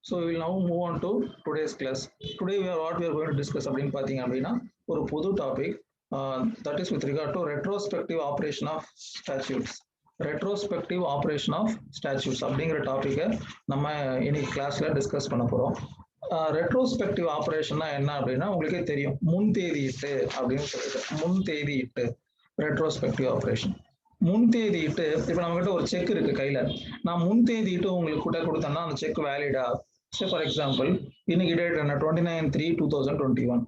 So we will now move on to today's class. Today what we are going to discuss அப்படின்னு பார்த்தீங்க அப்படின்னா ஒரு புது topic, that is with regard to retrospective operation of statutes. Retrospective operation of statutes அப்படிங்கிற டாப்பிக்கை நம்ம இன்னைக்கு கிளாஸ்ல டிஸ்கஸ் பண்ண போறோம். ரெட்ரோஸ்பெக்டிவ் ஆப்ரேஷன்னா என்ன அப்படின்னா உங்களுக்கே தெரியும், முன் தேதியிட்டு அப்படின்னு சொல்லிட்டு முன் தேதியிட்டு ரெட்ரோஸ்பெக்டிவ் ஆப்ரேஷன். முன் தேதியிட்டு இப்போ நம்ம கிட்ட ஒரு செக் இருக்கு கையில, நான் முன் தேதியிட்டு உங்களுக்கு கூட கொடுத்தேன்னா அந்த செக் வேலிடா? சே ஃபார் எக்ஸாம்பிள் இன்னைக்கு டேட் என்ன, 29/3/2021.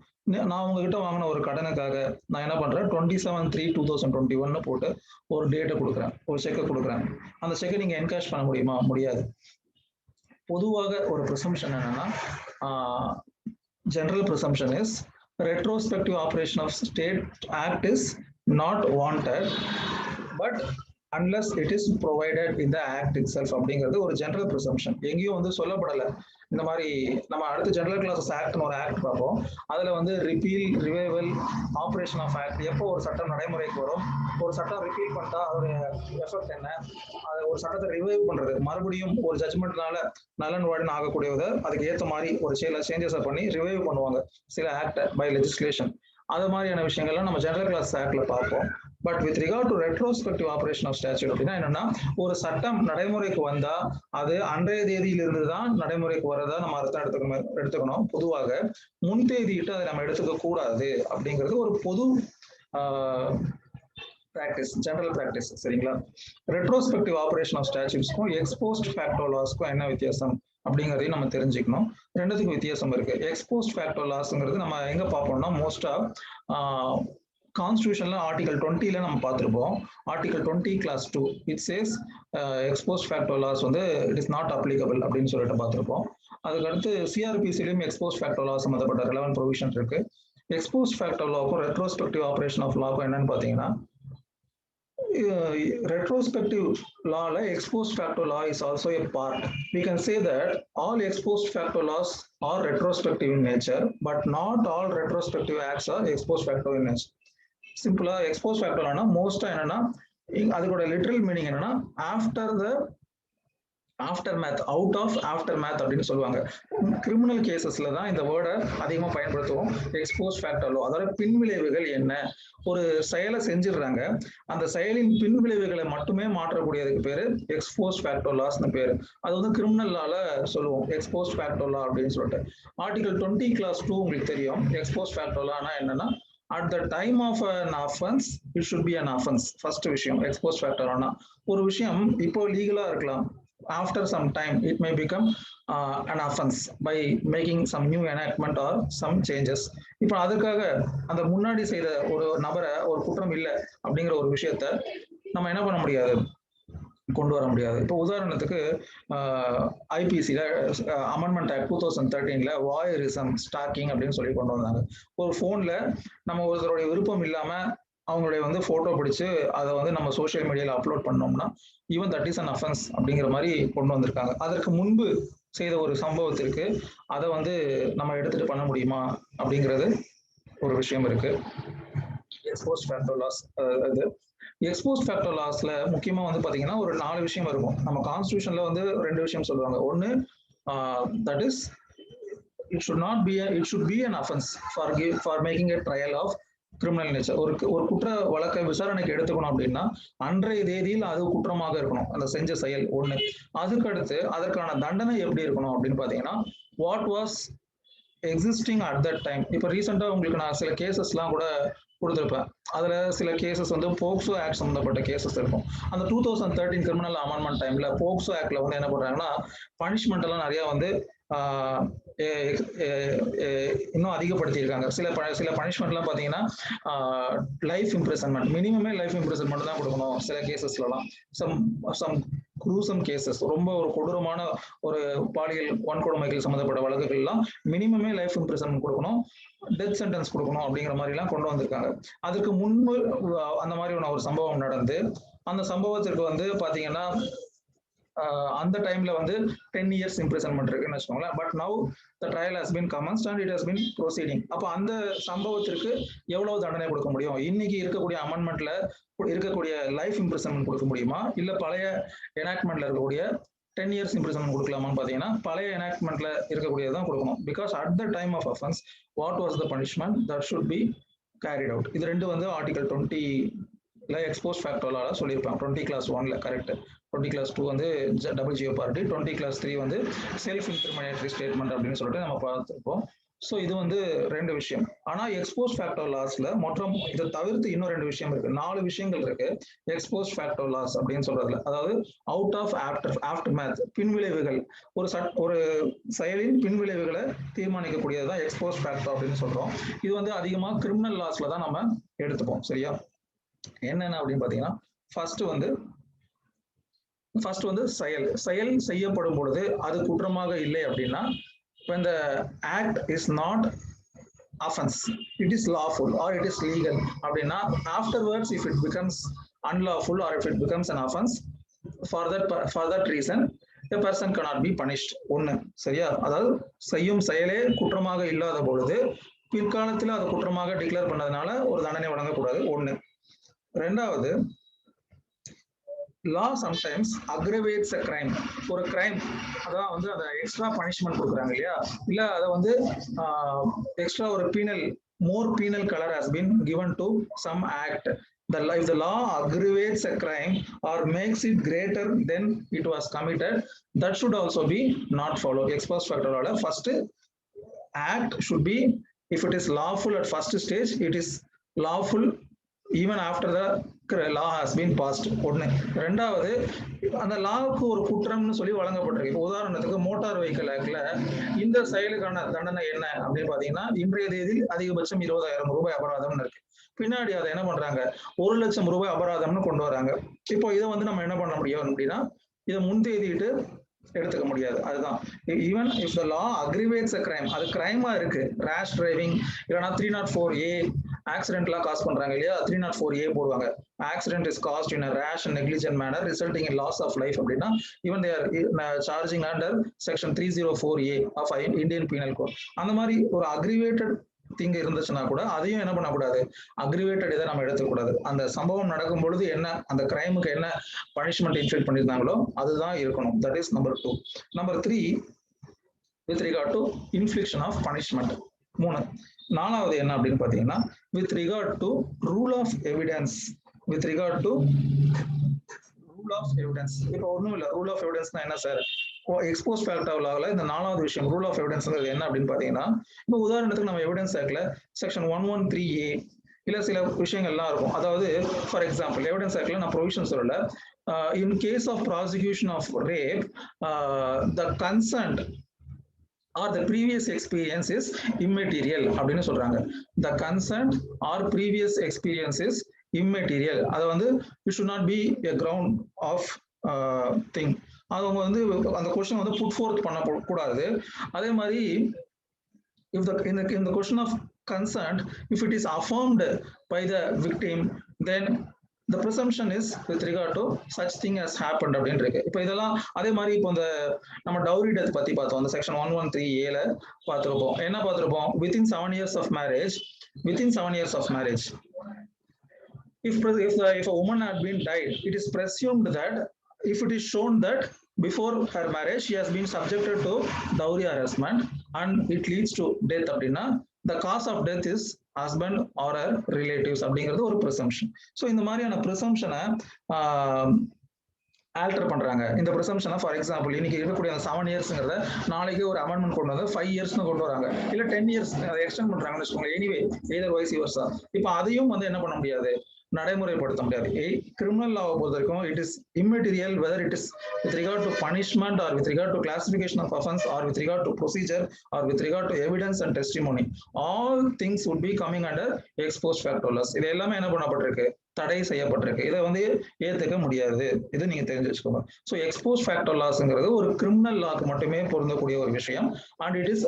நான் உங்ககிட்ட வாங்கின ஒரு கடனுக்காக நான் என்ன பண்றேன், 27/3/2021 போட்டு ஒரு டேட்டை கொடுக்குறேன், ஒரு செக்கை கொடுக்குறேன். அந்த செக்கை நீங்க என்கேஷ் பண்ண முடியுமா? முடியாது. பொதுவாக ஒரு ப்ரிசம்ஷன் என்னன்னா, general presumption is retrospective operation of state act is not wanted but unless it is provided in the act itself அப்படிங்கிறது ஒரு ஜெனரல் ப்ரிசம்ஷன். எங்கேயும் வந்து சொல்லப்படலை. இந்த மாதிரி நம்ம அடுத்த ஜெனரல் கிளாஸஸ் ஆக்ட்னு ஒரு ஆக்ட் பார்ப்போம். அதுல வந்து repeal, revival, operation of act, எப்போ ஒரு சட்டம் நடைமுறைக்கு வரும், ஒரு சட்டம் ரிப்பீல் பண்ணிட்டா அதோடைய எஃபெக்ட் என்ன, அது ஒரு சட்டத்தை ரிவைவ் பண்றது, மறுபடியும் ஒரு ஜட்மெண்ட்னால நலன் வாடின் ஆகக்கூடியதை அதுக்கு ஏற்ற மாதிரி ஒரு சில சேஞ்சஸை பண்ணி ரிவைவ் பண்ணுவாங்க சில ஆக்ட் பை லெஜிஸ்லேஷன். அது மாதிரியான விஷயங்கள்லாம் நம்ம ஜெனரல் கிளாஸ் ஆக்ட்ல பார்ப்போம். But with regard to retrospective operation of statute அப்படின்னா என்னன்னா, ஒரு சட்டம் நடைமுறைக்கு வந்தா அது அன்றைய தேதியிலிருந்து தான் நடைமுறைக்கு வரதா நம்ம அர்த்தம் எடுத்துக்கணும். பொதுவாக முன் தேதியிட்டு அதை நம்ம எடுத்துக்க கூடாது அப்படிங்கிறது ஒரு பொது பிராக்டிஸ், ஜெனரல் பிராக்டிஸ். சரிங்களா? ரெட்ரோஸ்பெக்டிவ் ஆப்ரேஷன் ஆஃப் ஸ்டாச்சூட்ஸ்க்கும் எக்ஸ்போஸ்ட் ஃபேக்டோ லாஸ்க்கும் என்ன வித்தியாசம் அப்படிங்கிறதையும் நம்ம தெரிஞ்சுக்கணும். ரெண்டுத்துக்கும் வித்தியாசம் இருக்கு. எக்ஸ்போஸ்ட் ஃபேக்டோ லாஸ்ங்கிறது நம்ம எங்க பார்ப்போம்னா, மோஸ்டா கான்ஸ்டியூஷன்ல ஆர்டிகல் 20ல நம்ம பார்த்துருப்போம். Article 20 clause 2 it says ex post facto laws வந்து இட் இஸ் நாட் அப்ளிகபிள் அப்படின்னு சொல்லிட்டு பார்த்துருப்போம். அதுக்கடுத்து சிஆர்பிசிலையும் எக்ஸ்போஸ்ட் ஃபேக்டோ லா சம்மந்தப்பட்ட ரெலவென்ட் ப்ரொவிஷன் இருக்கு. எக்ஸ்போஸ்ட் ஃபேக்டோ லாக்கும் ரெட்ரோஸ்பெக்டிவ் ஆப்ரேஷன் ஆஃப் லாக்கும் என்னன்னு பார்த்தீங்கன்னா, retrospective law like ex post facto law is also a part. We can say that all ex post facto laws are retrospective in nature, but not all retrospective acts are ex post facto in nature. Simple ex post facto law na most என்னன்னா, அதுக்கோட literal meaning என்னன்னா after the aftermath, out of aftermath அப்படின்னு சொல்லுவாங்க. Criminal கேசஸ்ல தான் இந்த வேர்டை அதிகமா பயன்படுத்துவோம். Exposed facto லா, அதோட பின்விளைவுகள் என்ன, ஒரு செயலை செஞ்சிடுறாங்க, அந்த செயலின் பின்விளைவுகளை மட்டுமே மாற்றக்கூடியதுக்கு பேரு எக்ஸ்போஸ்ட் ஃபேக்டோ லாஸ்னு பேரு. அது வந்து கிரிமினல் லால சொல்லுவோம் எக்ஸ்போஸ்ட் ஃபேக்டோ லா அப்படின்னு சொல்லிட்டு. ஆர்டிகல் 20 கிளாஸ் 2 உங்களுக்கு தெரியும். எக்ஸ்போஸ்ட் ஃபேக்டோ லானா என்னன்னா, at the time of an offense it should be an offense. First விஷயம் எக்ஸ்போஸ்ட் ஃபேக்டோ லானா, ஒரு விஷயம் இப்போ லீகலா இருக்கலாம், after some time it may become an offense by making some new enactment or some changes. இப்போ அதுக்காக அந்த முன்னாடி செய்த ஒரு நபரை ஒரு குற்றம் இல்லை அப்படிங்கிற ஒரு விஷயத்த நம்ம என்ன பண்ண முடியாது, கொண்டு வர முடியாது. இப்போ உதாரணத்துக்கு ஐபிசில அமெண்ட்மெண்ட் ஆக்ட் 2013ல வாயரிசம், ஸ்டாக்கிங் அப்படின்னு சொல்லி கொண்டு வந்தாங்க. ஒரு போன்ல நம்ம ஒருத்தருடைய விருப்பம் இல்லாம அவங்களுடைய வந்து போட்டோ பிடிச்சு அதை வந்து நம்ம சோசியல் மீடியால அப்லோட் பண்ணோம்னா even that is an offence அப்படிங்கிற மாதிரி கொண்டு வந்திருக்காங்க. அதற்கு முன்பு செய்த ஒரு சம்பவத்திற்கு அதை வந்து நம்ம எடுத்துட்டு பண்ண முடியுமா அப்படிங்கிறது ஒரு விஷயம் இருக்கு. எக்ஸ்போஸ்ட் ஃபேக்டோ லாஸ், அது எக்ஸ்போஸ்ட் ஃபேக்டோ லாஸ்ல முக்கியமா வந்து பாத்தீங்கன்னா ஒரு 4 விஷயம் இருக்கும். நம்ம கான்ஸ்டியூஷன்ல வந்து 2 விஷயம் சொல்லுவாங்க. ஒன்னு that is it should be an offense for making a trial of criminal nature. ஒரு குற்ற வழக்கை விசாரணைக்கு எடுத்துக்கணும் அப்படின்னா அன்றைய தேதியில் அது குற்றமாக இருக்கணும் அந்த செஞ்ச செயல் ஒண்ணு. அதுக்கடுத்து அதற்கான தண்டனை எப்படி இருக்கணும் அப்படின்னு பாத்தீங்கன்னா, what was existing at that time. இப்போ ரீசெண்டா உங்களுக்கு நான் சில கேசஸ்லாம் கூட கொடுத்துருப்பேன். அதுல சில கேசஸ் வந்து போக்சோ ஆக்ட் சம்பந்தப்பட்ட கேசஸ் இருக்கும். அந்த 2013 கிரிமினல் அமெண்ட்மெண்ட் டைம்ல போக்சோ ஆக்ட்ல வந்து என்ன பண்றாங்கன்னா, பனிஷ்மெண்ட் எல்லாம் நிறைய வந்து இன்னும் அதிகப்படுத்தியிருக்காங்க. சில பனிஷ்மெண்ட்லாம் பார்த்தீங்கன்னா லைஃப் இம்ப்ரிசன்மெண்ட், மினிமமே லைஃப் இம்ப்ரிசன்மெண்ட் தான் கொடுக்கணும். சில கேசஸ்லாம் சம் குரூசம் கேசஸ், ரொம்ப ஒரு கொடூரமான ஒரு பாலியல் வன்கொடுமைகள் சம்மந்தப்பட்ட வழக்குகள்லாம் மினிமமே லைஃப் இம்ப்ரிசன்மெண்ட் கொடுக்கணும், டெத் சென்டென்ஸ் கொடுக்கணும் அப்படிங்கிற மாதிரி எல்லாம் கொண்டு வந்திருக்காங்க. அதுக்கு முன்பு அந்த மாதிரி ஒரு சம்பவம் நடந்து அந்த சம்பவத்திற்கு வந்து பாத்தீங்கன்னா அந்த டைம்ல வந்து 10 years imprisonment இருக்குன்னு வச்சுக்கோங்களேன். But now the trial has been commenced and it has been proceeding. அப்போ அந்த சம்பவத்திற்கு எவ்வளவு தண்டனை கொடுக்க முடியும்? இன்னைக்கு இருக்கக்கூடிய அமெண்ட்மெண்ட்ல இருக்கக்கூடிய லைஃப் இம்ப்ரிசன்மெண்ட் கொடுக்க முடியுமா, இல்ல பழைய எனாக்ட்மெண்ட்ல இருக்கக்கூடிய 10 years imprisonment கொடுக்கலாமான்னு பார்த்தீங்கன்னா பழைய enactmentல இருக்கக்கூடியதான் கொடுக்கணும். Because at the time of offense, what was the punishment that should be carried out? இது ரெண்டு வந்து ஆர்டிகல் 20ல எக்ஸ்போஸ் ஃபேக்டோ லால சொல்லியிருப்பாங்க. 20 class 1ல கரெக்ட், 20 class 2 வந்து டபுள் ஜியோபார்டி, 20 class 3 வந்து செல்ஃப் இன்கிரிமினேட்டரி ஸ்டேட்மெண்ட் அப்படின்னு சொல்லிட்டு நம்ம பார்த்துருப்போம். ஸோ இது வந்து ரெண்டு விஷயம். ஆனா எக்ஸ்போஸ் ஃபேக்டோ லாஸ்ல மொத்தம் இதை தவிர்த்து இன்னும் ரெண்டு விஷயம் இருக்கு, 4 விஷயங்கள் இருக்கு எக்ஸ்போஸ் ஃபேக்டோ லாஸ் அப்படின்னு சொல்றதுல. அதாவது அவுட் ஆஃப் ஆஃப்டர் மேத், பின்விளைவுகள், ஒரு செயலின் பின்விளைவுகளை தீர்மானிக்கக்கூடியதுதான் எக்ஸ்போஸ் ஃபேக்டோ அப்படின்னு சொல்றோம். இது வந்து அதிகமா கிரிமினல் லாஸ்ல தான் நம்ம எடுத்துப்போம். சரியா? என்னென்ன அப்படின்னு பாத்தீங்கன்னா ஃபர்ஸ்ட் வந்து செயல் செய்யப்படும் பொழுது அது குற்றமாக இல்லை அப்படின்னா, when the act is not offense, it is lawful or it is legal அப்படின்னா, afterwards if it becomes unlawful or if it becomes an offense, for that reason the person cannot be punished. ஒண்ணு. சரியா? அதாவது செய்யும் செயலே குற்றமாக இல்லாத பொழுது பிற்காலத்தில் அது குற்றமாக டிக்ளேர் பண்ணதுனால ஒரு தண்டனை வழங்கக்கூடாது. ஒண்ணு. ரெண்டாவது, law sometimes aggravates a crime. ஒரு கிரைம் அதான் வந்து அதை எக்ஸ்ட்ரா பனிஷ்மெண்ட் கொடுக்குறாங்க இல்லையா, இல்ல அதை வந்து எக்ஸ்ட்ரா ஒரு more penal color has been given to some act. If the law aggravates a crime or makes it greater than it was committed, that should also be not followed. Ex post facto law first act should be, if it is lawful at first stage, it is lawful even after the law has been passed. ஒண்ணு. ரெண்டாவது, அந்த லாவுக்கு ஒரு குற்றம்னு சொல்லி வழங்கப்பட்டிருக்கு. உதாரணத்துக்கு motor vehicle ஆக்ட்ல இந்த செயலுக்கான தண்டனை என்ன அப்படின்னு பாத்தீங்கன்னா, இன்றைய தேதியில் அதிகபட்சம் 20,000 ரூபாய் அபராதம்னு இருக்கு. பின்னாடி அதை என்ன பண்றாங்க, 1 லட்சம் ரூபாய் அபராதம்னு கொண்டு வராங்க. இப்போ இதை வந்து நம்ம என்ன பண்ண முடியும் அப்படின்னா, இதை முன்தேதிட்டு எடுத்துக்க முடியாது. அதுதான், even if the law aggravates a crime, அது கிரைமா இருக்கு, ரேஷ் டிரைவிங் இல்லைன்னா 304A ஆக்சிடென்ட்லாம் காஸ் பண்றாங்க இல்லையா, 304A போடுவாங்க. Accident is cost in a rash and negligent manner resulting in loss of life அப்படின்னா, even they are charging under section 304A of Indian Penal Code. அந்த மாதிரி ஒரு அக்ரிவேட்டட் திங் இருந்துச்சுன்னா கூட அதையும் என்ன பண்ணக்கூடாது, அக்ரிவேட்டட் இதை நம்ம எடுத்துக்கூடாது. அந்த சம்பவம் நடக்கும் பொழுது என்ன, அந்த கிரைமுக்கு என்ன பனிஷ்மெண்ட் இன்ஃபிளிக்ட் பண்ணியிருந்தாங்களோ அதுதான் இருக்கணும். That is number 2. Number 3, with regard to infliction of punishment. 3. 4வது என்ன அப்படின்னு பாத்தீங்கன்னா, with regard to rule of evidence. With regard to rule of evidence. இப்போ ஒன்றும் இல்லை, ரூல் ஆஃப் எவிடன்ஸ்னா என்ன சார், எக்ஸ்போஸ் ஃபேக்டோ லால இந்த 4வது விஷயம் ரூல் ஆஃப் எவிடன்ஸ் என்ன அப்படின்னு பாத்தீங்கன்னா, இப்போ உதாரணத்துக்கு நம்ம எவிடன்ஸ் ஆக்ட்ல செக்ஷன் 113A இல்ல சில விஷயங்கள்லாம் இருக்கும். அதாவது ஃபார் எக்ஸாம்பிள் எவிடன்ஸ் ஆக்ட்ல நான் ப்ரொவிஷன் சொல்லல, in case of prosecution of rape, the consent or the previous experience is immaterial அப்படின்னு சொல்றாங்க. The consent or previous experience is immaterial. அது வந்து it should not be a ground of thing. அவங்க வந்து அந்த question வந்து put forth பண்ண கூடாது. அதே மாதிரி in the question of consent, if it is affirmed by the victim, then the presumption is with regard to such thing has happened அப்படின்னு இருக்கு. இப்போ இதெல்லாம் அதே மாதிரி இப்போ இந்த நம்ம டவுரி டெத் பத்தி பார்த்தோம், அந்த செக்ஷன் 113A பார்த்திருப்போம். என்ன பார்த்திருப்போம், within 7 years of marriage, if a woman had been died, it is presumed that if it is shown that before her marriage she has been subjected to dowry harassment and it leads to death அப்படின்னா, the cause of death is husband or her relatives அப்படிங்கிறது ஒரு presumption. So இந்த மாதிரியான ப்ரிசம்ஷனை alter பண்றாங்க. இந்த ப்ரிசம்ஷனை for example இன்னைக்கு இருக்கக்கூடிய அந்த 7 இயர்ஸ்ங்கிறத நாளைக்கு ஒரு அமெண்ட்மெண்ட் கொண்டு வந்து 5 இயர்ஸ்னு கொண்டு வராங்க, இல்ல 10 இயர்ஸ் அதை எக்ஸ்டெண்ட் பண்றாங்கன்னு வச்சுக்கோங்க. Anyway either vice versa. இப்போ அதையும் வந்து என்ன பண்ண முடியாது, நடைமுறைப்படுத்த முடியாது. கிரிமினல் லாவை பொறுத்த வரைக்கும் it is immaterial whether it is with regard to punishment or with regard to classification of offense or with regard to procedure or with regard to evidence and testimony. All things would be coming under ex post facto laws. இது எல்லாமே என்ன பண்ணப்பட்டிருக்கு, தடை செய்யப்பட்டிருக்கு. இதை வந்து ஏத்துக்க முடியாது. இது நீங்க தெரிஞ்சு வச்சுக்கோங்க. ஸோ எக்ஸ்போஸ் ஃபேக்டோ லாஸ்ங்கிறது ஒரு கிரிமினல் லாக்கு மட்டுமே பொருந்தக்கூடிய ஒரு விஷயம். And it is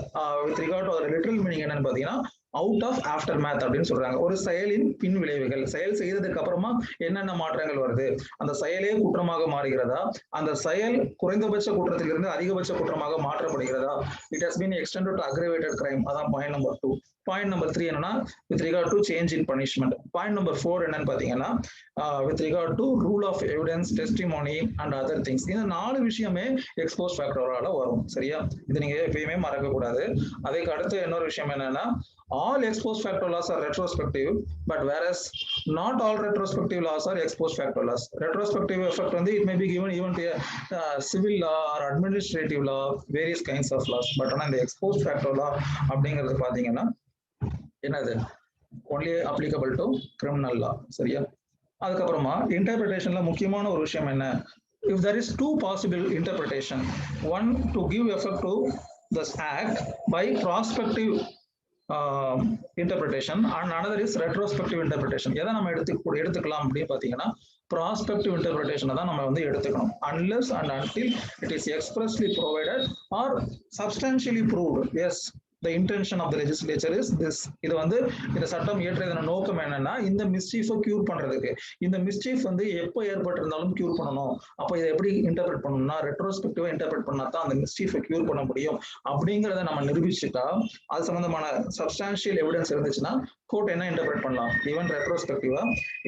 with regard to literal meaning என்னன்னு பாத்தீங்கன்னா, அவுட் ஆஃப் ஆஃப்டர் மேத் அப்படின்னு சொல்றாங்க. ஒரு செயலின் பின் விளைவுகள், செயல் செய்ததுக்கு அப்புறமா என்னென்ன மாற்றங்கள் வருது, அந்த செயலே குற்றமாக மாறுகிறதா, அந்த செயல் குறைந்தபட்ச குற்றத்திலிருந்து அதிகபட்ச குற்றமாக மாற்றப்படுகிறதா, it has been extended to aggravated crime. அதான் பாயிண்ட் நம்பர் 2. பாயிண்ட் நம்பர் 3 என்னன்னா with regard to change in punishment. Point number 4 என்னன்னு பாத்தீங்கன்னா with regard to rule of evidence, testimony and other things. இந்த 4 விஷயமே எக்ஸ்போஸ் ஃபேக்டரால வரும். சரியா, இது நீங்க எப்பயுமே மறக்க கூடாது. அதுக்கு அடுத்து இன்னொரு விஷயம் என்னன்னா all ex post facto laws are retrospective, but whereas not all retrospective laws are ex post facto laws. Retrospective effect வந்து it may be given even to a civil law or administrative law, various kinds of laws. But ஆனா இந்த ex post facto law அப்படிங்கிறது பாத்தீங்கன்னா என்னது, only applicable to criminal law. சரியா, அதுக்கப்புறமா இன்டர்பிரேஷன்ல முக்கியமான ஒரு விஷயம் என்ன, if there is two possible interpretation, one to give effect to this act by prospective interpretation and another is retrospective interpretation. எதை நம்ம எடுத்துக்கலாம் அப்படின்னு பாத்தீங்கன்னா prospective interpretation தான் நம்ம வந்து எடுத்துக்கணும், unless and until it is expressly provided or substantially proved. Yes, the intention of the legislature is this. இது வந்து இந்த சட்டம் இயற்றியதன நோக்கம் என்னன்னா இந்த மிஸ்சீஃபை கியூர் பண்றதுக்கு. இந்த மிஸ்சீஃப் வந்து எப்போ ஏற்பட்டிருந்தாலும் கியூர் பண்ணணும். அப்போ இதை எப்படி இன்டர்பிரட் பண்ணணும்னா ரெட்ரோஸ்பெக்டிவா இன்டர்பிரட் பண்ணா தான் அந்த மிஸ்சீஃபை கியூர் பண்ண முடியும். அப்படிங்கிறத நம்ம நிரூபிச்சுட்டா அது சம்பந்தமான சப்ஸ்டான்ஷியல் எவிடன்ஸ் இருந்துச்சுன்னா கோர்ட் என்ன இன்டர்பிரட் பண்ணலாம், ஈவன் ரெட்ரோஸ்பெக்டிவா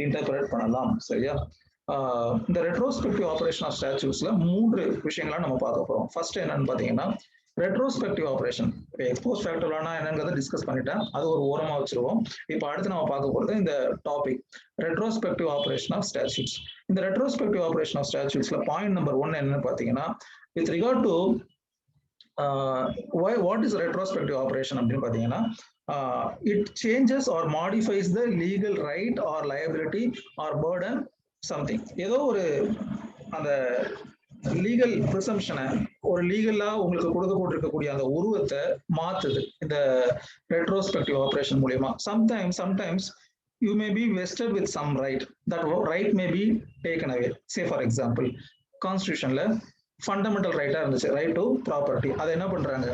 இன்டர்பிரட் பண்ணலாம். சரியா, இந்த ரெட்ரோஸ்பெக்டிவ் ஆபரேஷன் ஆஃப் ஸ்டாட்யூட்ஸ்ல 3 விஷயங்களை நம்ம பார்க்க போறோம். ஃபர்ஸ்ட் என்னன்னு பாத்தீங்கன்னா ரெட்ரோஸ்பெக்டிவ் ஆபரேஷன். எக்ஸ்போஸ் ஃபேக்டர்னா என்னங்கிறத டிஸ்கஸ் பண்ணிட்டேன், அது ஒரு ஓரமா வச்சிருவோம். இப்போ அடுத்து நம்ம பார்க்க போறது இந்த topic retrospective operation of statutes. இந்த ரெட்ரோஸ்பெக்டிவ் ஆபரேஷன் ஆஃப் ஸ்டாட்யூட்ஸ்ல பாயிண்ட் நம்பர் 1 என்னன்னு பாத்தீங்கன்னா with regard to what is retrospective operation அப்படின்னு பாத்தீங்கன்னா it changes or modifies the legal right or liability or burden something. ஏதோ ஒரு அந்த லீகல் ப்ரிசம்ஷனை, ஒரு லீகலா உங்களுக்கு கொடுக்கப்பட்டிருக்கக்கூடிய அந்த உருவத்தை மாத்துது இந்த ரெட்ரோஸ்பெக்டிவ் ஆபரேஷன் மூலியமா. sometimes you may be vested with some right, that right may be taken away. Say for example கான்ஸ்டிடியூஷன்ல ஃபண்டமெண்டல் ரைட்டா இருந்துச்சு, ரைட் டு ப்ராப்பர்ட்டி, அதை என்ன பண்றாங்க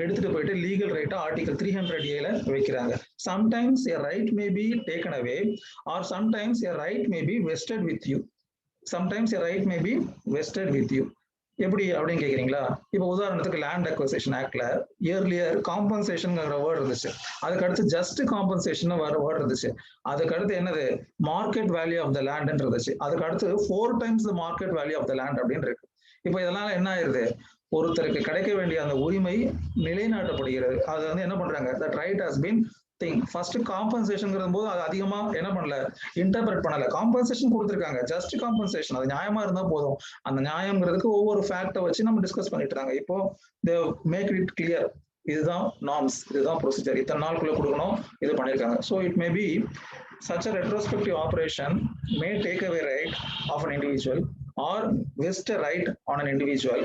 எடுத்துட்டு போயிட்டு லீகல் ரைட்டா ஆர்டிகல் 300A வைக்கிறாங்க. Sometimes a right may be taken away or sometimes a right may be vested with you. Sometimes a right may be vested with you. எப்படி அப்படின்னு கேக்குறீங்களா? இப்போ உதாரணத்துக்கு லேண்ட் அக்வசிஷன் ஆக்ட்ல இயர்லியர் காம்பன்சேஷன்ங்கிற வேர்ட் இருந்துச்சு, அதுக்கு அடுத்து ஜஸ்ட் காம்பன்சேஷன் வேர்ட் இருந்துச்சு, அதுக்கு அடுத்து என்னது market value of the land இருந்துச்சு, அதுக்கு அடுத்து 4 times the market value of the land அப்படின்னு இருக்கு. இப்போ இதெல்லாம் என்ன ஆயிருது, ஒருத்தருக்கு கிடைக்க வேண்டிய அந்த உரிமை நிலைநாட்டப்படுகிறது. அது வந்து என்ன பண்றாங்க, that right has been first காம்பன்சேஷன்ங்கிற போது அது அதிகமா என்ன பண்ணல, இன்டர்பிரட் பண்ணல. காம்பன்சேஷன் கொடுத்துருக்காங்க, ஜஸ்ட் காம்பன்சேஷன், அது நியாயமா இருந்தா போதும். அந்த நியாயம்ங்கிறதுக்கு ஒவ்வொரு ஃபேக்டை வச்சு நம்ம டிஸ்கஸ் பண்ணிட்டு இருக்காங்க. இப்போ தே மேக் இட் கிளியர், இதுதான் நார்ம்ஸ், இதுதான் ப்ரொசீஜர், இத்தனை நாளுக்குள்ள கொடுக்கணும், இது பண்ணிருக்காங்க. So it may be such a retrospective operation may take away right of an individual or vest a right on an individual.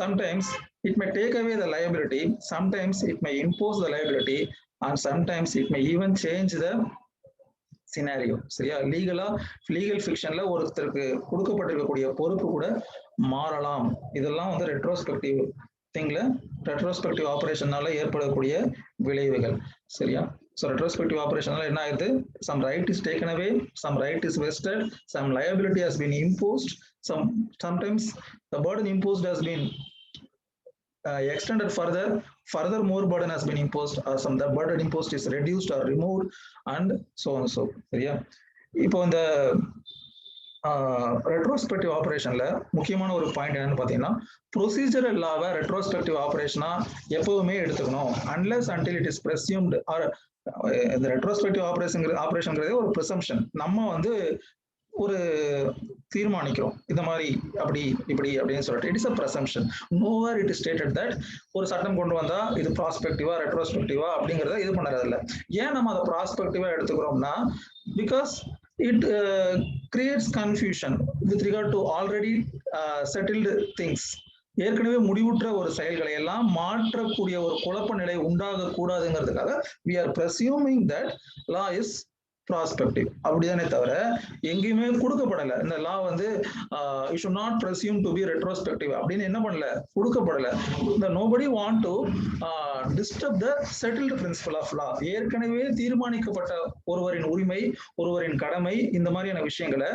Sometimes it may take away the liability, sometimes it may impose the liability, and sometimes it may even change the scenario. சரியா, legal ஃபிக்ஷன்ல ஒருத்தருக்கு கொடுக்கப்பட்டிருக்கக்கூடிய பொறுப்பு கூட மாறலாம். இதெல்லாம் வந்து retrospective திங்ல retrospective ஆபரேஷனால ஏற்படக்கூடிய விளைவுகள். சரியா, ஸோ ரெட்ரோஸ்பெக்டிவ் ஆபரேஷனால என்ன ஆயிடுது, some right is taken away, some right is vested, some liability has been imposed, sometimes the burden imposed has been extended further more burden has been imposed, or some the burden imposed is reduced or removed, and so on. So சரியா, இப்போ இந்த retrospective ஆபரேஷன்ல முக்கியமான ஒரு point என்னன்னு பாத்தீங்கன்னா procedural லாவை retrospective ஆபரேஷனா எப்பவுமே எடுத்துக்கணும், unless until it is presumed. Or இந்த ரெட்ரோஸ்பெக்டிவ் ஆபரேஷன்ங்கிறதே ஒரு ப்ரிசம்ஷன். நம்ம வந்து ஒரு தீர்மானிக்கிறோம் இந்த மாதிரி அப்படி இப்படி அப்படின்னு சொல்லிட்டு, it is a பிரசம்ஷன். Nowhere it is stated that ஒரு சட்டம் கொண்டு வந்தா இது ப்ராஸ்பெக்டிவா ரெட்ரோஸ்பெக்டிவா அப்படிங்கிறத இது பண்ணுறது இல்லை. ஏன் நம்ம அதை ப்ராஸ்பெக்டிவா எடுத்துக்கிறோம்னா because it creates confusion with regard to already settled things. ஏற்கனவே முடிவுற்ற ஒரு செயல்களை எல்லாம் மாற்றக்கூடிய ஒரு குழப்ப நிலை உண்டாக கூடாதுங்கிறதுக்காக we are presuming that law is prospective அப்படிதானே தவிர எங்கேயுமே கொடுக்கப்படலை. இந்த லா வந்து you should not presume to be retrospective அப்படின்னு என்ன பண்ணல, கொடுக்கப்படலை. இந்த nobody want to disturb the settled principle of law. ஏற்கனவே தீர்மானிக்கப்பட்ட ஒருவரின் உரிமை, ஒருவரின் கடமை, இந்த மாதிரியான விஷயங்களை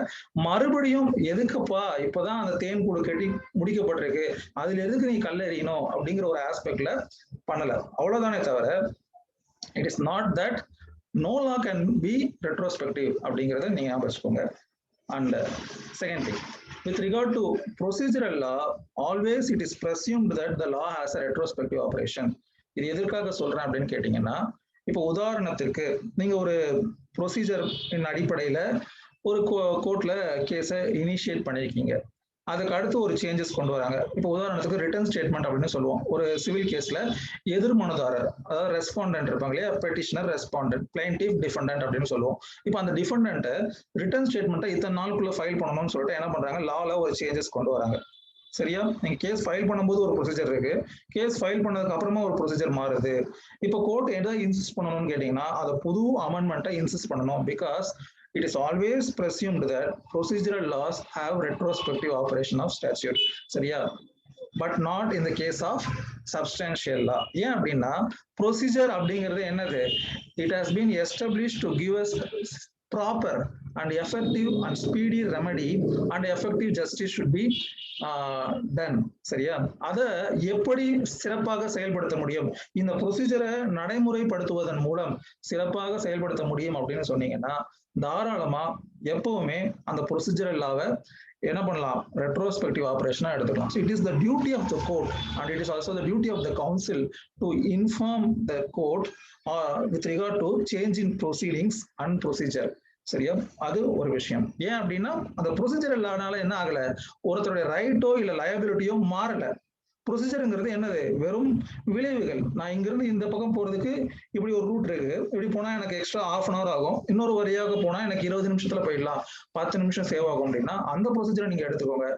மறுபடியும் எதுக்குப்பா இப்பதான் அந்த தேன் கூடு கட்டி முடிக்கப்பட்டிருக்கு, அதுல எதுக்கு நீ கல்லெறியணும் அப்படிங்கிற ஒரு ஆஸ்பெக்ட்ல பண்ணல. அவ்வளவுதானே தவிர it is not that no law can be retrospective அப்படிங்கறத நீங்க ஞாபகம் வச்சுக்கோங்க. And second thing, with regard to procedural law, always it is presumed that the law has a retrospective operation. இது எதற்காக சொல்றேன் அப்படின்னு கேட்டீங்கன்னா, இப்போ உதாரணத்திற்கு நீங்க ஒரு ப்ரொசீஜர் அடிப்படையில ஒரு கோர்ட்ல கேஸை இனிஷியேட் பண்ணிருக்கீங்க. அதுக்கு அடுத்து ஒரு சேஞ்சஸ் கொண்டு வராங்க. இப்போ உதாரணத்துக்கு ரிட்டர்ன் ஸ்டேட்மெண்ட் அப்படின்னு சொல்லுவோம். ஒரு சிவில் கேஸ்ல எதிர் மனுதாரர், அதாவது ரெஸ்பாண்டன்ட் இருப்பாங்க இல்லையா, பெட்டிஷனர், ரெஸ்பாண்டன்ட், பிளைன்டிஃப், டிஃபெண்டன்ட் அப்படின்னு சொல்லுவோம். இப்போ அந்த டிஃபெண்டன்ட் ரிட்டர்ன் ஸ்டேட்மெண்ட்டை இத்தனை நாளுக்குள்ள ஃபைல் பண்ணணும்னு சொல்லிட்டு என்ன பண்றாங்க, லால ஒரு சேஞ்சஸ் கொண்டு வராங்க. சரியா? நீங்க கேஸ் ஃபைல் பண்ணும்போது ஒரு ப்ரொசீஜர் இருக்கு, கேஸ் ஃபைல் பண்ணதுக்கு அப்புறமா ஒரு ப்ரொசீஜர் மாறுது. இப்போ கோர்ட் எதை இன்சிஸ்ட் பண்ணணும்னு கேட்டீங்கன்னா, அதை புது அமெண்ட்மெண்ட்டை இன்சிஸ்ட் பண்ணணும். Because it is always presumed that procedural laws have retrospective operation of statute. சரியா? But not in the case of substantial law. ஏன் அப்படின்னா procedure அப்படிங்கிறது என்னது? It has been established to give us proper and effective and speedy remedy and effective justice should be done. சரியா? அதை எப்படி சிறப்பாக செயல்படுத்த முடியும், இந்த ப்ரொசீஜரை நடைமுறைப்படுத்துவதன் மூலம் சிறப்பாக செயல்படுத்த முடியும் அப்படின்னு சொன்னீங்கன்னா, தாராளமா எப்பவுமே அந்த ப்ரொசீஜரல் லாவை என்ன பண்ணலாம், ரெட்ரோஸ்பெக்டிவ் ஆபரேஷனா எடுத்துக்கலாம். So it is the duty of the court and it is also the duty of the council to inform the court with regard to change in proceedings and procedure. சரியா? அது ஒரு விஷயம். ஏன் அப்படின்னா அந்த ப்ரொசீஜரல் லானால என்ன ஆகல, ஒருத்தருடைய ரைட்டோ இல்ல லயபிலிட்டியோ மாறல. ப்ரொசீஜருங்கிறது என்னது, வெறும் விளைவுகள். நான் இங்கிருந்து இந்த பக்கம் போறதுக்கு இப்படி ஒரு ரூட் இருக்கு, இப்படி போனா எனக்கு எக்ஸ்ட்ரா ½ ஆகும், இன்னொரு வழியாக போனா எனக்கு 20 நிமிஷத்துல போயிடலாம், 10 நிமிஷம் சேவ் ஆகும் அப்படின்னா அந்த ப்ரொசீஜரை நீங்க எடுத்துக்கோங்க.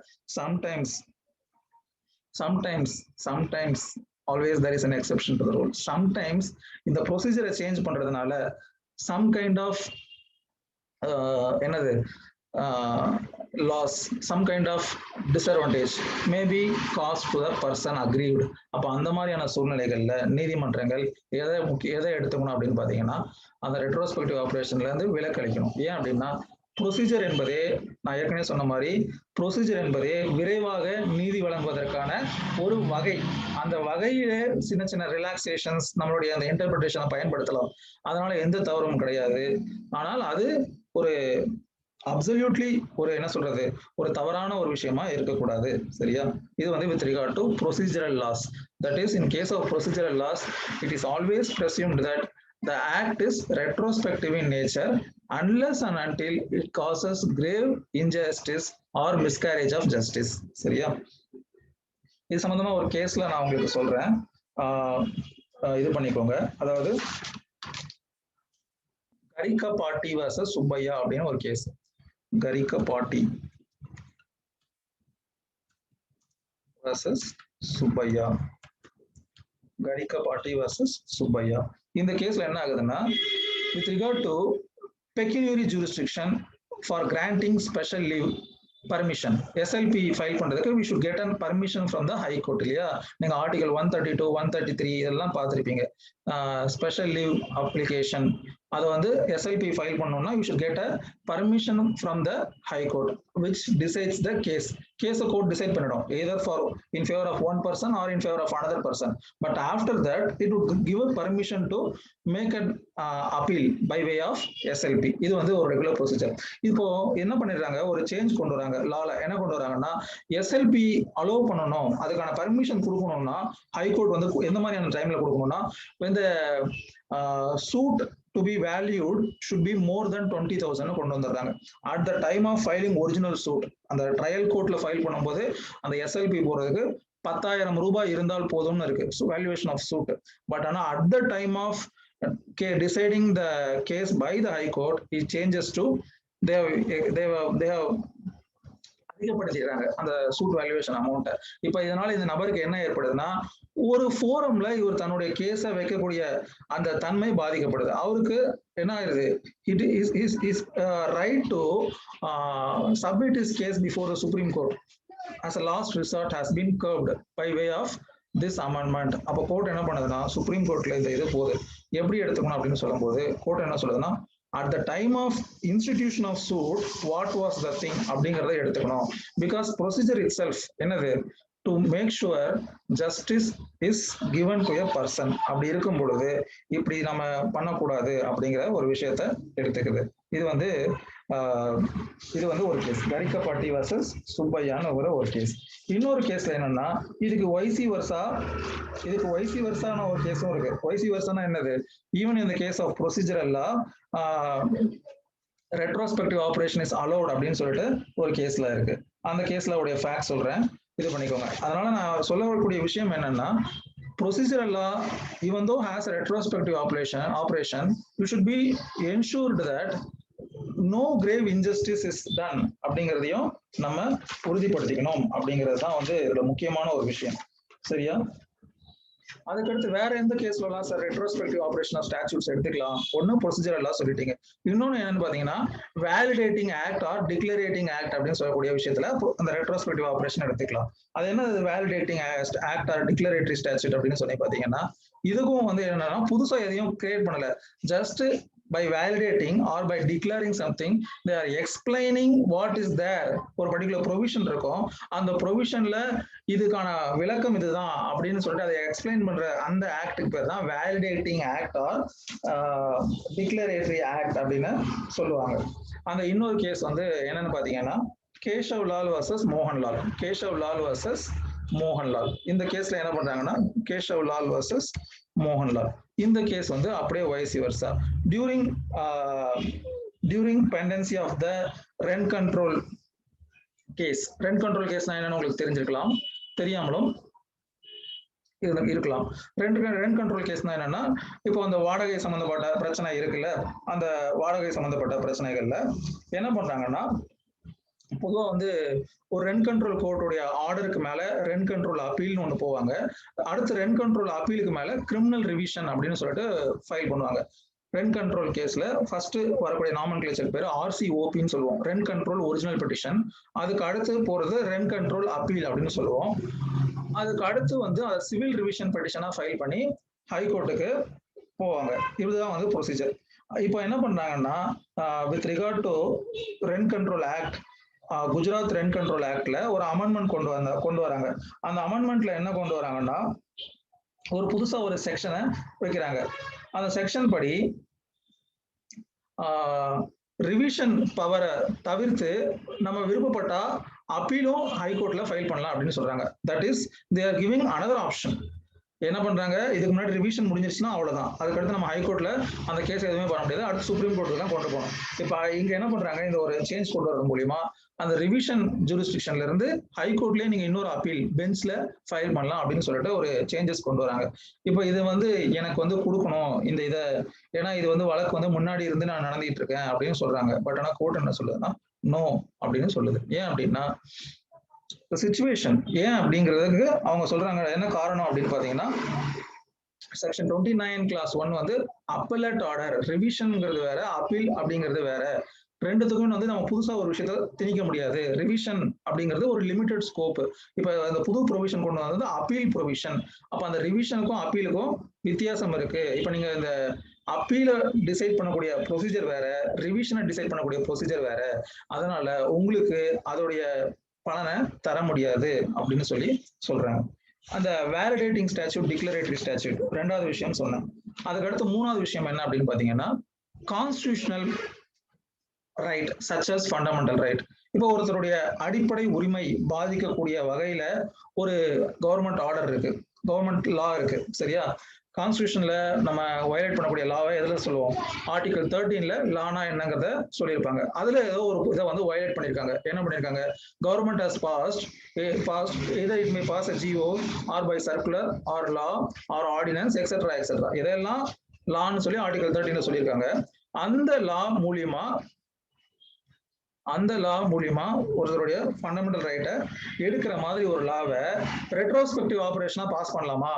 Sometimes always there is an exception to the rule. Sometimes இந்த ப்ரொசீஜரை சேஞ்ச் பண்றதுனால some kind of என்னது loss, some kind of disadvantage may be caused to the person aggrieved. அப்ப அந்த மாதிரியான சூழ்நிலைகள்ல நீதிமன்றங்கள் எதை எடுத்துக்கணும் அப்படின்னு பாத்தீங்கன்னா, அந்த ரெட்ரோஸ்பெக்டிவ் ஆபரேஷன்ல இருந்து விலக்களிக்கணும். ஏன் அப்படின்னா ப்ரொசீஜர் என்பதே, நான் ஏற்கனவே சொன்ன மாதிரி, ப்ரொசீஜர் என்பதே விரைவாக நீதி வழங்குவதற்கான ஒரு வகை. அந்த வகையிலே சின்ன சின்ன ரிலாக்ஸேஷன்ஸ், நம்மளுடைய அந்த இன்டர்பிரிட்டேஷனை பயன்படுத்தலாம். அதனால எந்த தவறும் கிடையாது. ஆனால் அது ஒரு அப்சல்யூட்லி ஒரு என்ன சொல்றது, ஒரு தவறான ஒரு விஷயமா இருக்கக்கூடாது. சரியா? இது வந்து with regard to procedural laws. That is, in case of procedural laws, it is always presumed that the act is retrospective in nature unless and until it causes grave injustice or miscarriage of justice. சரியா? இது சம்பந்தமா ஒரு கேஸ்ல நான் உங்களுக்கு சொல்றேன், இது பண்ணிக்கோங்க. அதாவது கரிக்கபாட்டி vs சுப்பையா அப்படின்னு ஒரு case. Garikapati vs Subbaiah, Garikapati vs Subbaiah. இந்த கேஸ்ல என்ன ஆகுதுன்னா, with regard to pecuniary jurisdiction for granting special leave permission, SLP file பண்றதுக்கு we should get a permission from the high court. இல்லையா? நீங்க ஆர்டிகல் 132, 133 இதெல்லாம் பார்த்திருப்பீங்க. ஸ்பெஷல் லீவ் அப்ளிகேஷன், அதை வந்து SLP ஃபைல் பண்ணோம்னா you should get a permission from the high court which decides the case. கேஸை court decide பண்ணிடும், either for in favor of one person or in favor of another person. But after that it would give a permission to make an appeal by way of SLP. இது வந்து ஒரு regular procedure. இப்போ என்ன பண்ணிடுறாங்க, ஒரு change கொண்டு வராங்க லால. என்ன கொண்டு வராங்கன்னா, SLP அலோவ் பண்ணணும், அதுக்கான பர்மிஷன் கொடுக்கணும்னா ஹைகோர்ட் வந்து எந்த மாதிரியான டைம்ல கொடுக்கணும்னா, இந்த suit to be valued should be more than 20,000 கொண்டு வந்துடுறாங்க. at the time of filing original suit, அந்த ட்ரையல் கோர்ட்ல ஃபைல் பண்ணும்போது அந்த SLP போறதுக்கு 10,000 ரூபாய் இருந்தால் போதும்னு இருக்கு, valuation of suit. பட் ஆனா at the time of deciding the case by the high court, it changes to they have அதிகப்படுத்திடுறாங்க அந்த சூட் வேல்யூவேஷன் அமௌண்ட்டை. இப்ப இதனால இந்த நபருக்கு என்ன ஏற்படுதுன்னா, ஒரு ஃபோரம்ல இவர் தன்னுடைய கேஸை வைக்கக்கூடிய அந்த தன்மை பாதிக்கப்படுது. அவருக்கு என்ன ஆயிருது, it is right to submit his case before the Supreme Court as a last resort has been curbed by way of this amendment. அப்போ கோர்ட் என்ன பண்ணுதுன்னா, சுப்ரீம் கோர்ட்ல இந்த இது போகுது எப்படி எடுத்துக்கணும் அப்படின்னு சொல்லும்போது கோர்ட் என்ன சொல்லுதுன்னா, at the time of institution of suit what was the thing அப்படிங்கறத எடுத்துக்கணும். because procedure itself என்னது, to make sure justice is given to a person. அப்படி இருக்கும் பொழுது இப்படி நம்ம பண்ணக்கூடாது அப்படிங்கிற ஒரு விஷயத்த எடுத்துக்குது. இது வந்து ஒரு கேஸ், கரிக்கப்பட்டி வர்சஸ் சுப்பையான ஒரு கேஸ். இன்னொரு கேஸ்ல என்னன்னா, இதுக்கு வைசி வர்சான ஒரு கேஸும் இருக்கு. வைசி வர்சானா என்னது, ஈவன் இந்த case of procedural law retrospective operation is allowed அப்படின்னு சொல்லிட்டு ஒரு கேஸ்ல இருக்கு. அந்த கேஸ்ல உடைய ஃபேக்ட் சொல்றேன், இது பண்ணிக்கோங்க. அதனால நான் சொல்ல வரக்கூடிய விஷயம் என்னன்னா, procedural law, even though has a retrospective operation, you should be ensured that no grave injustice is done அப்படிங்கிறதையும் நம்ம உறுதிப்படுத்திக்கணும். அப்படிங்கிறது தான் வந்து இதோட முக்கியமான ஒரு விஷயம். சரியா? அதுக்கடுத்து வேற எந்த கேஸ்லாம் sir retrospective operation of statutes எடுத்துக்கலாம்? ஒன்னும் ப்ரொசீஜர் எல்லாம் சொல்லிட்டீங்க. இன்னொன்னு என்னன்னு பாத்தீங்கன்னா, validating act or declarating act அப்படின்னு சொல்லக்கூடிய விஷயத்துல அந்த ரெட்ரோஸ்பெக்டிவ் ஆபரேஷன் எடுத்துக்கலாம். அது என்ன validating act or declaratory statute அப்படின்னு சொல்லி பாத்தீங்கன்னா, இதுக்கும் வந்து என்னன்னா புதுசா எதையும் கிரியேட் பண்ணல. Just by validating or by declaring something, they are explaining what is there. ஒரு particular provision இருக்கும், அந்த provisionல இதுக்கான விளக்கம் இதுதான் அப்படின்னு சொல்லிட்டு அதை எக்ஸ்பிளைன் பண்ற அந்த ஆக்டுக்கு பேர் தான் வேலிடேட்டிங் ஆக்ட் ஆர் டிக்ளரேட்டரி ஆக்ட் அப்படின்னு சொல்லுவாங்க. அந்த இன்னொரு கேஸ் வந்து என்னன்னு பாத்தீங்கன்னா, கேஷவ் லால் வர்சஸ் மோகன்லால். கேஷவ் லால் வர்சஸ் மோகன்லால். இந்த கேஸ்ல என்ன பண்றாங்கன்னா, கேஷவ் லால் வர்சஸ் மோகன்லால். இந்த கேஸ் வந்து அப்படியே vice versa. During pendency of the rent control case. Rent control கேஸ்னா என்னன்னு உங்களுக்கு தெரிஞ்சிருக்கலாம், தெரியாமலும் இருக்கலாம். ரென்ட் கண்ட்ரோல் கேஸ்னா என்னன்னா, இப்போ அந்த வாடகை சம்பந்தப்பட்ட பிரச்சனை இருக்குல்ல, அந்த வாடகை சம்பந்தப்பட்ட பிரச்சனைகள்ல என்ன பண்றாங்கன்னா, பொதுவாக வந்து ஒரு ரென்ட் கண்ட்ரோல் கோர்ட்டுடைய ஆர்டருக்கு மேல ரென்ட் கண்ட்ரோல் அப்பீல்னு ஒன்று போவாங்க. அடுத்து ரென்ட் கண்ட்ரோல் அப்பீலுக்கு மேல கிரிமினல் ரிவிஷன் அப்படின்னு சொல்லிட்டு ஃபைல் பண்ணுவாங்க. ரென்ட் கண்ட்ரோல் கேஸ்ல ஃபர்ஸ்ட் வரக்கூடிய நாமன்கிளேச்சர் பேர் RCOPன்னு சொல்லுவோம், ரென்ட் கண்ட்ரோல் ஒரிஜினல் பெட்டிஷன். அதுக்கு அடுத்து போறது ரென்ட் கண்ட்ரோல் அப்பீல் அப்படின்னு சொல்லுவோம். அதுக்கு அடுத்து வந்து சிவில் ரிவிஷன் பெட்டிஷனா ஃபைல் பண்ணி ஹைகோர்ட்டுக்கு போவாங்க. இதுதான் வந்து ப்ரொசீஜர். இப்போ என்ன பண்றாங்கன்னா, with regard to rent control act, Gujarat rent control ஆக்ட்ல ஒரு அமெண்ட்மெண்ட் கொண்டு வராங்க. அந்த அமெண்ட்மெண்ட்ல என்ன கொண்டு வராங்கன்னா, ஒரு புதுசா ஒரு செக்ஷனை வைக்கிறாங்க. அந்த செக்ஷன் படி ரிவிஷன் பவரை தவிர்த்து நம்ம விருப்பப்பட்டா அப்பீலும் ஹைகோர்ட்ல ஃபைல் பண்ணலாம் அப்படின்னு சொல்றாங்க. That is they are giving another option. என்ன பண்றாங்க, இதுக்கு முன்னாடி ரிவிஷன் முடிஞ்சிருச்சுன்னா அவ்வளவுதான், அதுக்கடுத்து நம்ம ஹைகோர்ட்ல அந்த கேஸ் எதுவுமே பண்ண முடியாது, அடுத்து சுப்ரீம் கோர்ட்டுக்கு தான் கொண்டு போகணும். இப்ப இங்க என்ன பண்றாங்க, இந்த ஒரு சேஞ்ச் கொண்டு வரது மூலியமா அந்த ரிவிஷன் ஜூரிஸ்டிக்ஷன்ல இருந்து ஹைகோர்ட்லயே நீங்க இன்னொரு அப்பீல் பெஞ்ச்ல ஃபைல் பண்ணலாம் அப்படின்னு சொல்லிட்டு ஒரு சேஞ்சஸ் கொண்டு வராங்க. இப்போ இது வந்து எனக்கு வந்து கொடுக்கணும் இந்த இதை, ஏன்னா இது வந்து வழக்கு வந்து முன்னாடி இருந்து நான் நடந்துட்டு இருக்கேன் அப்படின்னு சொல்றாங்க. பட் ஆனா கோர்ட் என்ன சொல்லுதுன்னா நோ அப்படின்னு சொல்லுது. ஏன் அப்படின்னா சிச்சுவேஷன் ஏன் அப்படிங்கிறதுக்கு அவங்க சொல்றாங்க. என்ன காரணம் அப்படின்னு பாத்தீங்கன்னா, செக்ஷன் 29 கிளாஸ் 1 வந்து அப்பலட் ஆர்டர், ரிவிஷன்ங்கிறது வேற, அப்பீல் அப்படிங்கிறது வேற. ரெண்டுத்துக்கும் வந்து நம்ம புதுசா ஒரு விஷயத்த திணிக்க முடியாது. ரிவிஷன் அப்படிங்கிறது ஒரு லிமிடெட் ஸ்கோப். இப்ப அந்த புது ப்ரொவிஷன் கொண்டு வந்தது அப்பீல் ப்ரொவிஷன். அப்ப அந்த ரிவிஷனுக்கும் அப்பீலுக்கும் வித்தியாசம் இருக்கு. இப்ப நீங்க இந்த அப்பீல டிசைட் பண்ணக்கூடிய ப்ரொசீஜர் வேற, ரிவிஷனை டிசைட் பண்ணக்கூடிய ப்ரொசீஜர் வேற. அதனால உங்களுக்கு அதோடைய பலனை தர முடியாது அப்படின்னு சொல்லி சொல்றாங்க. அந்த வேலிடேட்டிங் ஸ்டாட்யூட், டிக்ளரேட்டரி ஸ்டாட்யூட் ரெண்டாவது விஷயம் சொன்னேன். அதுக்கடுத்து மூணாவது விஷயம் என்ன அப்படின்னு பாத்தீங்கன்னா, constitutional right such as fundamental right. இப்போ ஒருத்தருடைய அடிப்படை உரிமை பாதிக்கக்கூடிய வகையில ஒரு கவர்மெண்ட் ஆர்டர் இருக்கு, கவர்மெண்ட் லா இருக்கு, சரியா? கான்ஸ்டிடியூஷன்ல நம்ம வயலேட் பண்ணக்கூடிய லாவை எதுல சொல்லுவோம், ஆர்டிகல் 13ல லானா என்னங்கிறத சொல்லியிருப்பாங்க. அதுல ஏதோ ஒரு இதை வந்து வயலேட் பண்ணியிருக்காங்க. என்ன பண்ணியிருக்காங்க, government has passed either it may pass a GO or by circular or law or ordinance etc etc. இதெல்லாம் லான்னு சொல்லி ஆர்டிகல் 13ல சொல்லியிருக்காங்க. அந்த லா மூலியமா ஒருத்தருடைய ஃபண்டமெண்டல் ரைட்டை எடுக்கிற மாதிரி ஒரு லாவை ரெட்ரோஸ்பெக்டிவ் ஆபரேஷனா பாஸ் பண்ணலாமா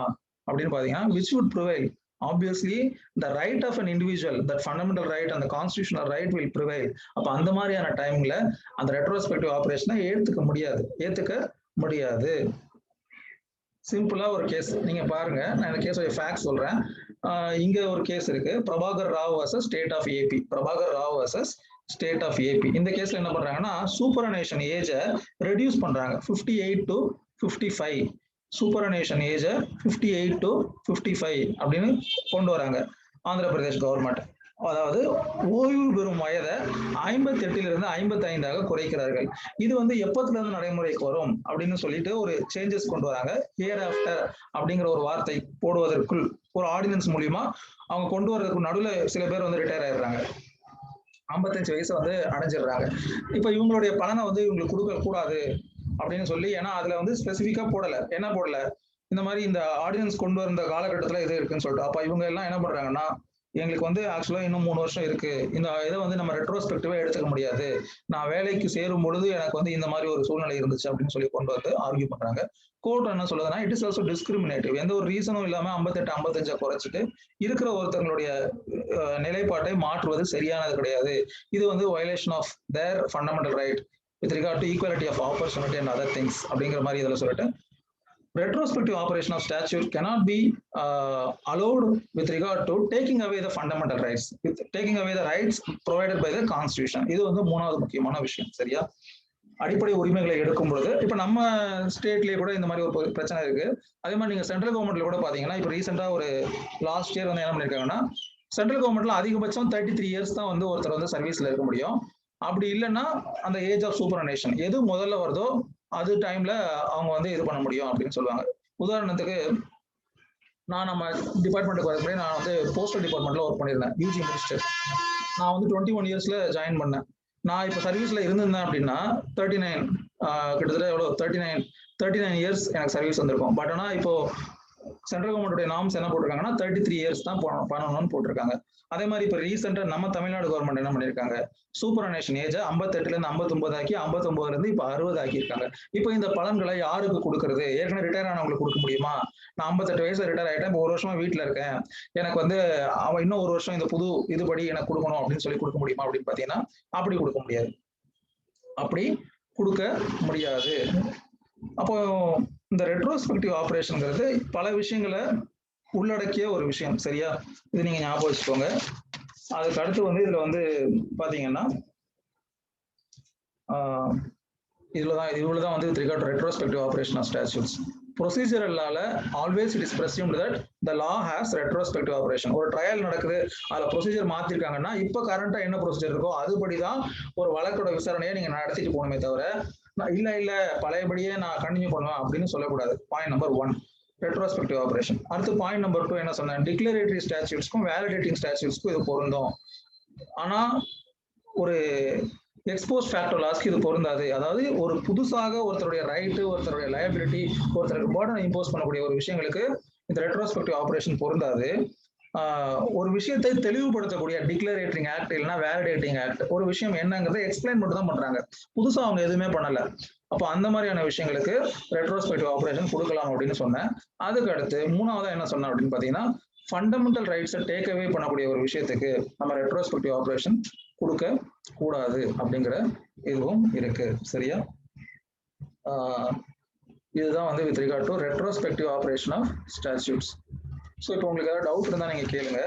அப்படின்னு பாத்தீங்கன்னா, which would prevail, obviously the right of an individual, that fundamental right and the constitutional right will prevail. அப்ப அந்த மாதிரியான டைம்ல அந்த ரெட்ரோஸ்பெக்டிவ் ஆபரேஷனை ஏத்துக்க முடியாது. சிம்பிளா ஒரு கேஸ் நீங்க பாருங்க, நான் இந்த கேஸோட ஃபேக்ட் சொல்றேன். இங்க ஒரு கேஸ் இருக்கு, Prabhakar Rao versus state of AP. Prabhakar Rao versus state of AP. இந்த கேஸ்ல என்ன பண்றாங்கன்னா, சூப்பரனேஷன் ஏஜை ரெடியூஸ் பண்றாங்க 58 to 55. சூப்பரனேஷன் ஏஜை 58 to 55 அப்படின்னு கொண்டு வராங்க ஆந்திர பிரதேஷ் கவர்மெண்ட். அதாவது ஓய்வு பெறும் வயதை 58 55 குறைக்கிறார்கள். இது எப்பத்துல இருந்து நடைமுறைக்கு வரும் அப்படின்னு சொல்லிட்டு ஒரு சேஞ்சஸ் கொண்டு வராங்க. ஹியர் ஆஃப்டர் அப்படிங்கிற ஒரு வார்த்தை போடுவதற்குள் ஒரு ஆர்டினன்ஸ் மூலியமா அவங்க கொண்டு வர்றதுக்கு நடுவில் சில பேர் ரிட்டையர் ஆயிடுறாங்க, 55 வயசு அடைஞ்சிடுறாங்க. இப்ப இவங்களுடைய பலனை இவங்களுக்கு கொடுக்க கூடாது அப்படின்னு சொல்லி, ஏன்னா அதுல ஸ்பெசிபிக்கா போடல, என்ன போடல, இந்த மாதிரி இந்த ஆர்டினன்ஸ் கொண்டு வந்த காலகட்டத்துல இது இருக்குன்னு சொல்லிட்டு. அப்ப இவங்க எல்லாம் என்ன பண்றாங்கன்னா, எங்களுக்கு ஆக்சுவலா இன்னும் 3 வருஷம் இருக்கு, இந்த இதை நம்ம ரெட்ரோஸ்பெக்டிவா எடுத்துக்க முடியாது, நான் வேலைக்கு சேரும் பொழுது எனக்கு இந்த மாதிரி ஒரு சூழ்நிலை இருந்துச்சு அப்படின்னு சொல்லி கொண்டு ஆர்கியூ பண்றாங்க. கோர்ட் என்ன சொல்லுதுன்னா, இட் இஸ் ஆல்சோ டிஸ்கிரிமினேட்டிவ். எந்த ஒரு ரீசனும் இல்லாம 58 55 குறைச்சிட்டு இருக்கிற ஒருத்தங்களுடைய நிலைப்பாட்டை மாற்றுவது சரியானது கிடையாது. இது violation of their fundamental right with regard to equality of opportunity and other things அப்படிங்கிற மாதிரி இதில் சொல்லிட்டு, retrospective operation of statute cannot be allowed with regard to taking away the fundamental rights, with taking away the rights provided by the constitution. இது மூணாவது முக்கியமான விஷயம். சரியா? அடிப்படை உரிமைகளை எடுக்கும் பொழுது இப்ப நம்ம ஸ்டேட்லயே கூட இந்த மாதிரி ஒரு பிரச்சனை இருக்கு. அதே மாதிரி நீங்க சென்ட்ரல் கவர்மெண்ட்ல கூட பாத்தீங்கன்னா, இப்ப ரீசெண்டா ஒரு லாஸ்ட் இயர் என்ன பண்ணிருக்காங்கன்னா, சென்ட்ரல் கவர்மெண்ட்ல அதிகபட்சம் 33 இயர்ஸ் தான் ஒருத்தர் சர்வீஸ்ல இருக்க முடியும். அப்படி இல்லைன்னா அந்த ஏஜ் ஆஃப் சூப்பரனேஷன் எது முதல்ல வருதோ அது டைம்ல அவங்க இது பண்ண முடியும் அப்படின்னு சொல்லுவாங்க. உதாரணத்துக்கு, நான் நம்ம டிபார்ட்மெண்ட்டுக்கு வரப்போ நான் போஸ்டல் டிபார்ட்மெண்ட்ல ஒர்க் பண்ணியிருந்தேன். யூஜி முடிச்சுட்டு நான் 21 இயர்ஸ்ல ஜாயின் பண்ணேன். நான் இப்போ சர்வீஸ்ல இருந்திருந்தேன் அப்படின்னா 39 கிட்டத்தட்ட எவ்வளோ 39 இயர்ஸ் எனக்கு சர்வீஸ் வந்திருக்கும். பட் ஆனால் இப்போ சென்ட்ரல் கவர்மெண்ட்டுடைய நார்ம்ஸ் என்ன போட்டிருக்காங்கன்னா 33 இயர்ஸ் தான் பண்ணணும்னு போட்டிருக்காங்க. அதே மாதிரி இப்போ ரீசெண்டா நம்ம தமிழ்நாடு கவர்மெண்ட் என்ன பண்ணிருக்காங்க, சூப்பரனேஷன் ஏஜ் 58 59 ஆக்கி 59 இப்போ 60 ஆக்கியிருக்காங்க. இப்போ இந்த பலன்களை யாருக்கு கொடுக்கறது? ஏற்கனவே ரிட்டையர் ஆனவங்களுக்கு கொடுக்க முடியுமா? நான் 58 வயசுல ரிட்டையர் ஆயிட்டேன், இப்போ 1 வருஷமா வீட்டுல இருக்கேன், எனக்கு அவன் இன்னும் 1 வருஷம் இந்த புது இதுபடி எனக்கு கொடுக்கணும் அப்படின்னு சொல்லி கொடுக்க முடியுமா அப்படின்னு பாத்தீங்கன்னா அப்படி கொடுக்க முடியாது. அப்போ இந்த ரெட்ரோஸ்பெக்டிவ் ஆபரேஷன்ங்கிறது பல விஷயங்களை உள்ளடக்கிய ஒரு விஷயம். சரியா? இது நீங்க ஞாபகம் வச்சுக்கோங்க. அதுக்கு அடுத்து இதுல பாத்தீங்கன்னா இவ்வளவுதான் with regard to retrospective operation of statutes. Procedural lawல always it is presumed that the law has retrospective operation. ஒரு ட்ரையல் நடக்குது, அதுல ப்ரொசீஜர் மாத்திருக்காங்கன்னா இப்ப கரண்டா என்ன ப்ரொசீஜர் இருக்கோ அதுபடிதான் ஒரு வழக்கோட விசாரணையை நீங்க நடத்திட்டு போகணுமே தவிர, இல்ல பழையபடியே நான் கண்டினியூ பண்ணுவேன் அப்படின்னு சொல்லக்கூடாது. Point number 1 retrospective operation. அடுத்து பாயிண்ட் நம்பர் 2 என்ன சொன்னேன், டிக்ளரேட்டரி ஸ்டாட்யூட்ஸ்க்கும் வேலிடேட்டிங் ஸ்டாட்யூட்ஸ்க்கும் இது பொருந்தும். ஆனா ஒரு எக்ஸ்போஸ்ட் ஃபேக்டோ லாஸ்க்கு இது பொருந்தாது. அதாவது ஒரு புதுசாக ஒருத்தருடைய ரைட்டு, ஒருத்தருடைய லயபிலிட்டி, ஒருத்தருக்கு பர்டனை இம்போஸ் பண்ணக்கூடிய ஒரு விஷயங்களுக்கு இந்த ரெட்ரோஸ்பெக்டிவ் ஆபரேஷன் பொருந்தாது. ஒரு விஷயத்தை தெளிவுபடுத்தக்கூடிய டிக்ளரேட்டிங் ஆக்ட் இல்லைன்னா வேலிடேட்டிங் ஆக்ட், ஒரு விஷயம் என்னங்கிறத எக்ஸ்பிளைன் மட்டும் தான் பண்றாங்க, புதுசா அவங்க எதுவுமே பண்ணல. அப்போ அந்த மாதிரியான விஷயங்களுக்கு ரெட்ரோஸ்பெக்டிவ் ஆபரேஷன் கொடுக்கலாம் அப்படின்னு சொன்னேன். அதுக்கு அடுத்து மூணாவதா என்ன சொன்னேன் அப்படின்னு பாத்தீங்கன்னா, ஃபண்டமெண்டல் ரைட்ஸை டேக் அவே பண்ணக்கூடிய ஒரு விஷயத்துக்கு நம்ம ரெட்ரோஸ்பெக்டிவ் ஆபரேஷன் கொடுக்க கூடாது அப்படிங்கிற இதுவும் இருக்கு. சரியா? இதுதான் with regard to retrospective operation of statutes. So இப்போ உங்களுக்கு ஏதாவது டவுட் இருந்தா நீங்க கேளுங்க.